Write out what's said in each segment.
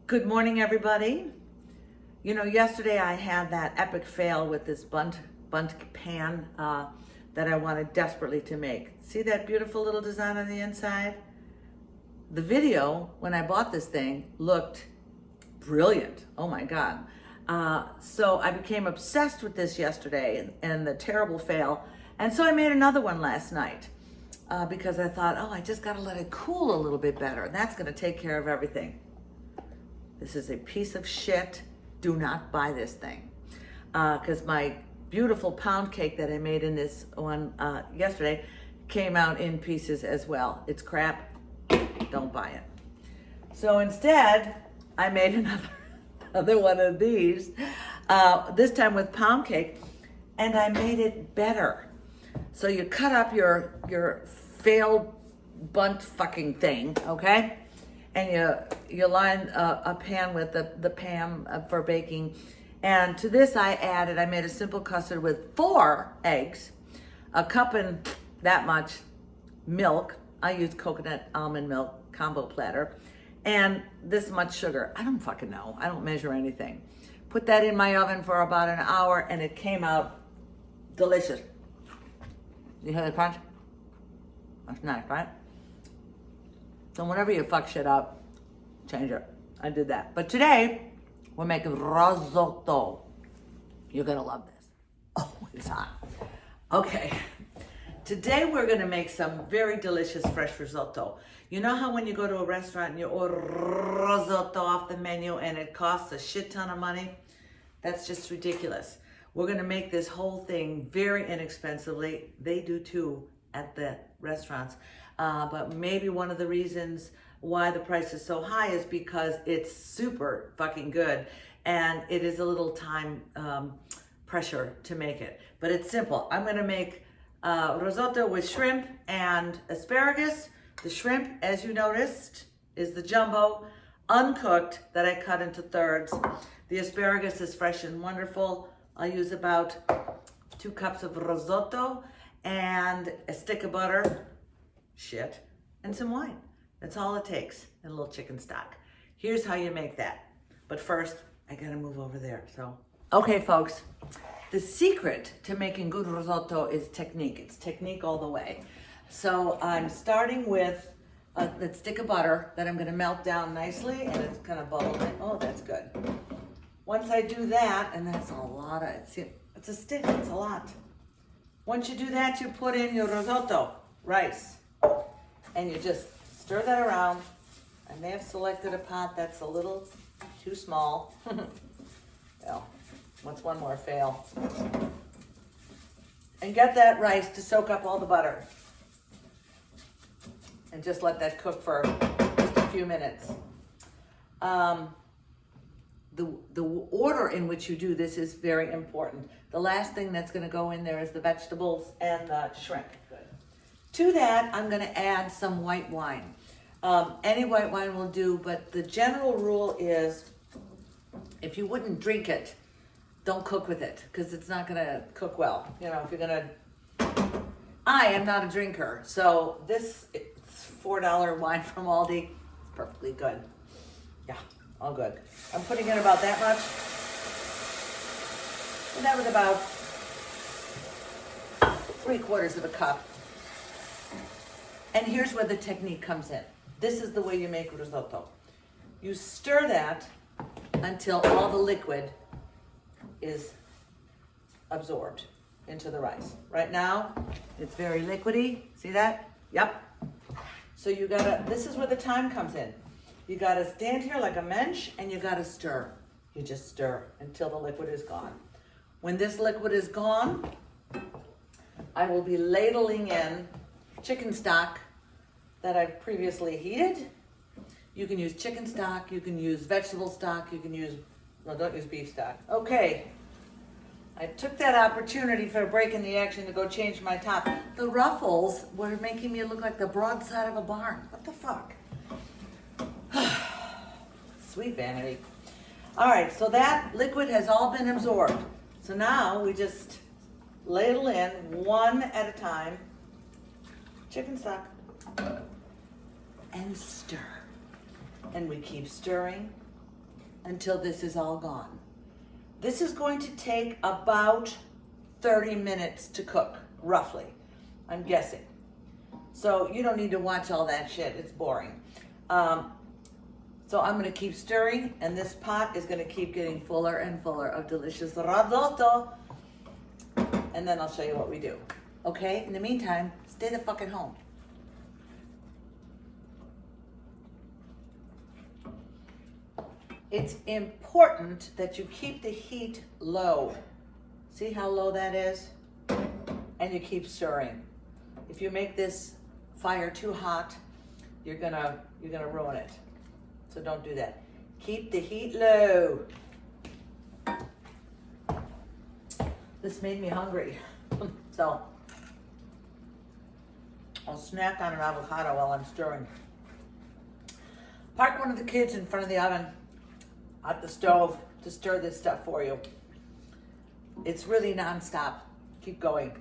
Good morning, everybody. You know, yesterday I had that epic fail with this Bundt pan that I wanted desperately to make. See that beautiful little design on the inside? The video, when I bought this thing, looked brilliant. Oh my God. So I became obsessed with this yesterday and the terrible fail. And so I made another one last night because I thought, I just gotta let it cool a little bit better. And that's gonna take care of everything. This is a piece of shit. Do not buy this thing. Because my beautiful pound cake that I made in this one yesterday came out in pieces as well. It's crap. Don't buy it. So instead, I made another one of these, this time with pound cake, and I made it better. So you cut up your failed Bundt fucking thing, okay? And you line a pan with the pan for baking. And to this I made a simple custard with 4 eggs, a cup and that much milk. I used coconut almond milk combo platter, and this much sugar. I don't fucking know. I don't measure anything. Put that in my oven for about an hour and it came out delicious. You hear the crunch? That's nice, right? So whenever you fuck shit up, change it. I did that. But today, we're making risotto. You're gonna love this. Oh, it's hot. Okay. Today we're gonna make some very delicious fresh risotto. You know how when you go to a restaurant and you order risotto off the menu and it costs a shit ton of money? That's just ridiculous. We're gonna make this whole thing very inexpensively. They do too at the restaurants. But maybe one of the reasons why the price is so high is because it's super fucking good and it is a little time pressure to make it. But it's simple. I'm gonna make risotto with shrimp and asparagus. The shrimp, as you noticed, is the jumbo, uncooked, that I cut into thirds. The asparagus is fresh and wonderful. I'll use about 2 cups of risotto and a stick of butter, and some wine. That's all it takes, and a little chicken stock. Here's how you make that. But first, I gotta move over there, so. Okay, folks, the secret to making good risotto is technique. It's technique all the way. So I'm starting with a stick of butter that I'm gonna melt down nicely, and it's gonna bubble in. Oh, that's good. Once I do that, and that's a lot of, it's a stick, it's a lot. Once you do that, you put in your risotto, rice, and you just stir that around. I may have selected a pot that's a little too small. Well, what's one more fail? And get that rice to soak up all the butter. And just let that cook for just a few minutes. The order in which you do this is very important. The last thing that's gonna go in there is the vegetables and the shrimp. Good. To that, I'm gonna add some white wine. Any white wine will do, but the general rule is, if you wouldn't drink it, don't cook with it, because it's not gonna cook well. You know, if you're gonna, I am not a drinker, so this $4 wine from Aldi is perfectly good. Yeah, all good. I'm putting in about that much. And that was about 3/4 of a cup. And here's where the technique comes in. This is the way you make risotto. You stir that until all the liquid is absorbed into the rice. Right now, it's very liquidy. See that? Yep. So you gotta, this is where the time comes in. You gotta stand here like a mensch and you gotta stir. You just stir until the liquid is gone. When this liquid is gone, I will be ladling in chicken stock that I've previously heated. You can use chicken stock, you can use vegetable stock, you can use, well, don't use beef stock. Okay, I took that opportunity for a break in the action to go change my top. The ruffles were making me look like the broadside of a barn. What the fuck? Sweet vanity. All right, so that liquid has all been absorbed. So now we just ladle in one at a time, chicken stock, and stir. And we keep stirring until this is all gone. This is going to take about 30 minutes to cook, roughly, I'm guessing. So you don't need to watch all that shit, it's boring. So I'm gonna keep stirring, and this pot is gonna keep getting fuller and fuller of delicious risotto. And then I'll show you what we do. Okay, in the meantime, stay the fuck at home. It's important that you keep the heat low. See how low that is? And you keep stirring. If you make this fire too hot, you're gonna ruin it. So don't do that. Keep the heat low. This made me hungry. So I'll snack on an avocado while I'm stirring. Park one of the kids in front of the oven at the stove to stir this stuff for you. It's really nonstop. Keep going.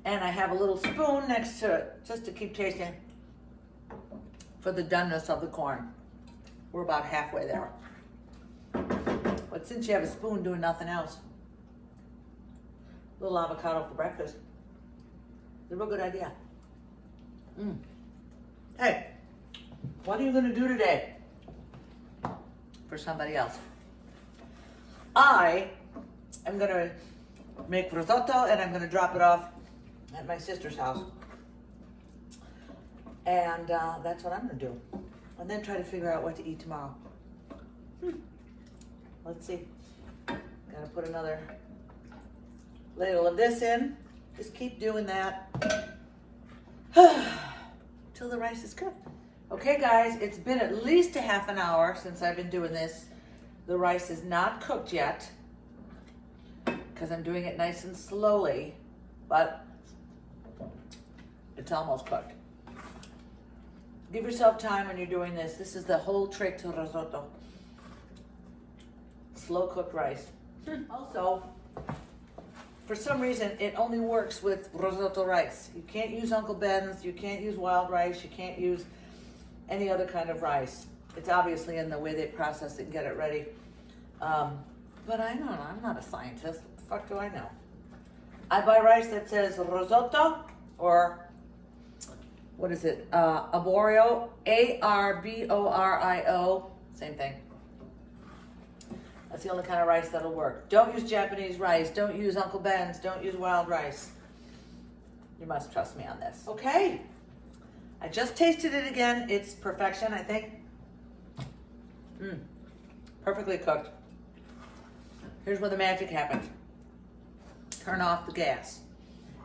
And I have a little spoon next to it just to keep tasting for the doneness of the corn. We're about halfway there. But since you have a spoon doing nothing else, a little avocado for breakfast. It's a real good idea. Hey, what are you gonna do today for somebody else? I am gonna make risotto and I'm gonna drop it off at my sister's house. And that's what I'm gonna do. And then try to figure out what to eat tomorrow. Let's see. Gotta put another ladle of this in. Just keep doing that till the rice is cooked. Okay guys, it's been at least a half an hour since I've been doing this. The rice is not cooked yet because I'm doing it nice and slowly, but it's almost cooked. Give yourself time when you're doing this. This is the whole trick to risotto. Slow cooked rice. Also, for some reason, it only works with risotto rice. You can't use Uncle Ben's, you can't use wild rice, you can't use any other kind of rice. It's obviously in the way they process it and get it ready. But I don't know, I'm not a scientist. What the fuck do I know? I buy rice that says risotto or what is it? Arborio, A-R-B-O-R-I-O, same thing. That's the only kind of rice that'll work. Don't use Japanese rice. Don't use Uncle Ben's. Don't use wild rice. You must trust me on this. Okay. I just tasted it again. It's perfection, I think. Perfectly cooked. Here's where the magic happens. Turn off the gas.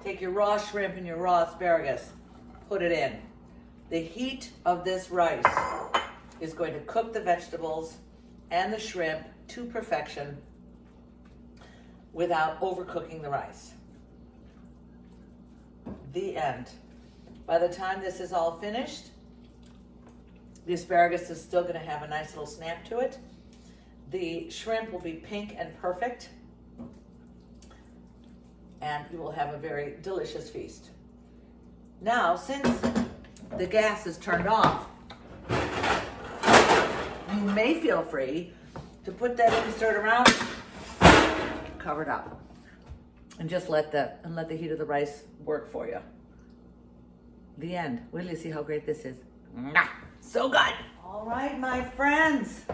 Take your raw shrimp and your raw asparagus. Put it in. The heat of this rice is going to cook the vegetables and the shrimp to perfection without overcooking the rice. The end. By the time this is all finished, the asparagus is still going to have a nice little snap to it. The shrimp will be pink and perfect, and you will have a very delicious feast. Now, since the gas is turned off, you may feel free to put that in, stir it around, cover it up, and just let the heat of the rice work for you. The end. Wait till you see how great this is. So good. All right, my friends,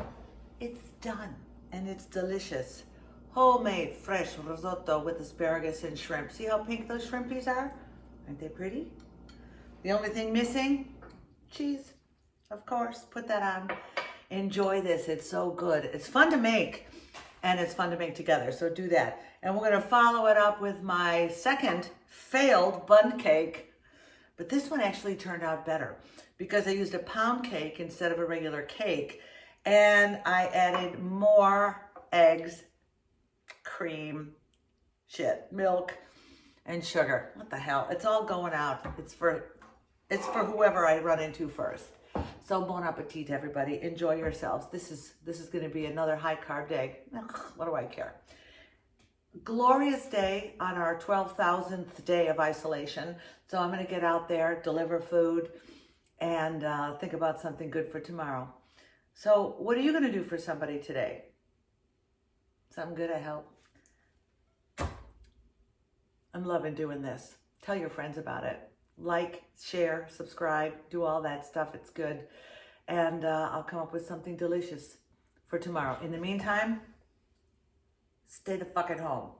it's done and it's delicious. Homemade fresh risotto with asparagus and shrimp. See how pink those shrimpies are? Aren't they pretty? The only thing missing, cheese, of course. Put that on. Enjoy this. It's so good. It's fun to make, and it's fun to make together. So do that. And we're going to follow it up with my second failed Bundt cake. But this one actually turned out better because I used a pound cake instead of a regular cake. And I added more eggs, cream, milk, and sugar. What the hell? It's all going out. It's for whoever I run into first. So bon appetit, everybody. Enjoy yourselves. This is going to be another high carb day. What do I care? Glorious day on our 12,000th day of isolation. So I'm going to get out there, deliver food, and think about something good for tomorrow. So what are you going to do for somebody today? Something good, I hope. I'm loving doing this. Tell your friends about it. Like, share, subscribe, do all that stuff. It's good. And I'll come up with something delicious for tomorrow. In the meantime, stay the fuck at home.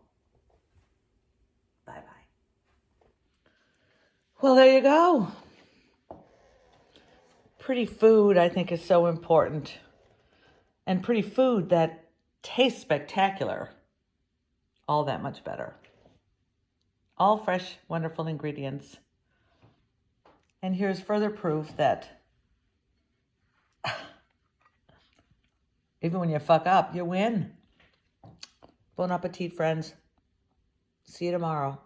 Bye-bye. Well, there you go. Pretty food, I think, is so important. And pretty food that tastes spectacular. All that much better. All fresh, wonderful ingredients. And here's further proof that even when you fuck up, you win. Bon appetit, friends. See you tomorrow.